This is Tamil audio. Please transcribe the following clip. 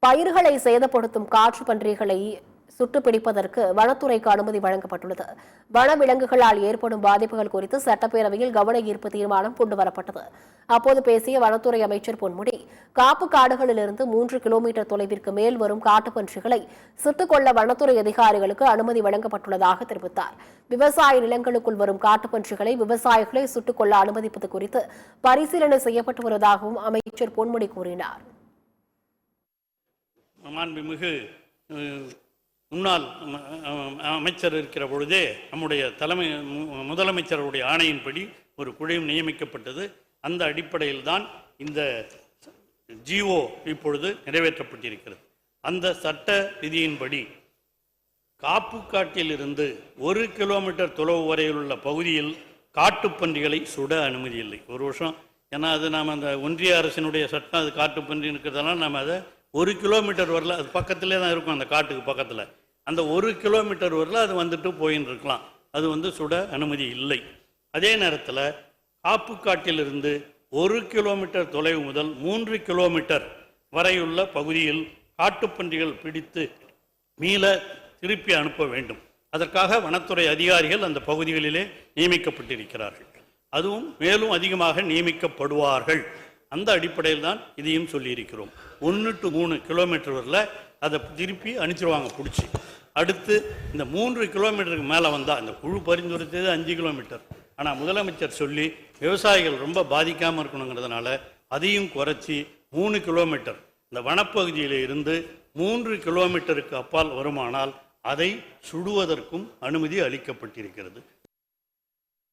பயிர்களை சேதப்படுத்தும் காற்று பன்றிகளை சுட்டுப்பிடிப்பதற்கு வனத்துறைக்கு அனுமதி வழங்கப்பட்டுள்ளது. வனவிலங்குகளால் ஏற்படும் பாதிப்புகள் குறித்து சட்டப்பேரவையில் கவன ஈர்ப்பு தீர்மானம் கொண்டுவரப்பட்டது. அப்போது பேசிய வனத்துறை அமைச்சர் பொன்முடி, காப்பு காடுகளிலிருந்து 3 கிலோமீட்டர் தொலைவிற்கு மேல் வரும் காட்டுப்பன்றிகளை சுட்டுக் கொள்ள வனத்துறை அதிகாரிகளுக்கு அனுமதி வழங்கப்பட்டுள்ளதாக தெரிவித்தார். விவசாய நிலங்களுக்குள் வரும் காட்டுப்பன்றிகளை விவசாயிகளை சுட்டுக் கொள்ள அனுமதிப்பது குறித்து பரிசீலனை செய்யப்பட்டு வருவதாகவும் அமைச்சர் பொன்முடி கூறினார். மாண்புமிகு முன்னாள் அமைச்சர் இருக்கிற பொழுதே நம்முடைய முதலமைச்சருடைய ஆணையின்படி ஒரு குழுவும் நியமிக்கப்பட்டது. அந்த அடிப்படையில் தான் இந்த ஜிஓ இப்பொழுது நிறைவேற்றப்பட்டிருக்கிறது. அந்த சட்ட விதியின்படி காப்புக்காட்டிலிருந்து 1 கிலோமீட்டர் தொலைவு வரையில் உள்ள பகுதியில் காட்டுப்பன்றிகளை சுட அனுமதி இல்லை. ஒரு வருஷம், ஏன்னா அது நாம் அந்த ஒன்றிய அரசினுடைய சட்டம், அது காட்டுப்பன்றி இருக்கிறதெல்லாம் நம்ம அதை 1 கிலோமீட்டர் வரல, அது பக்கத்திலே தான் இருக்கும், அந்த காட்டுக்கு பக்கத்தில் அந்த 1 கிலோமீட்டர் வரல அது வந்துட்டு போயின்னு இருக்கலாம். அது சுட அனுமதி இல்லை. அதே நேரத்தில் காப்புக்காட்டிலிருந்து 1 கிலோமீட்டர் தொலைவு முதல் 3 கிலோமீட்டர் வரையுள்ள பகுதியில் காட்டுப்பன்றிகள் பிடித்து மீள திருப்பி அனுப்ப வேண்டும். அதற்காக வனத்துறை அதிகாரிகள் அந்த பகுதிகளிலே நியமிக்கப்பட்டிருக்கிறார்கள். அதுவும் மேலும் அதிகமாக நியமிக்கப்படுவார்கள். அந்த அடிப்படையில் தான் இதையும் சொல்லியிருக்கிறோம். 1 to 3 கிலோமீட்டர் வரல அதை திருப்பி அனுப்பிச்சிடுவாங்க பிடிச்சி. அடுத்து இந்த 3 கிலோமீட்டருக்கு மேலே வந்தால், இந்த குழு பரிந்துரைத்தது 5 கிலோமீட்டர், ஆனால் முதலமைச்சர் சொல்லி விவசாயிகள் ரொம்ப பாதிக்காமல் இருக்கணுங்கிறதுனால அதையும் குறைச்சி 3 கிலோமீட்டர் இந்த வனப்பகுதியில் இருந்து 3 கிலோமீட்டருக்கு அப்பால் வருமானால் அதை சுடுவதற்கும் அனுமதி அளிக்கப்பட்டிருக்கிறது.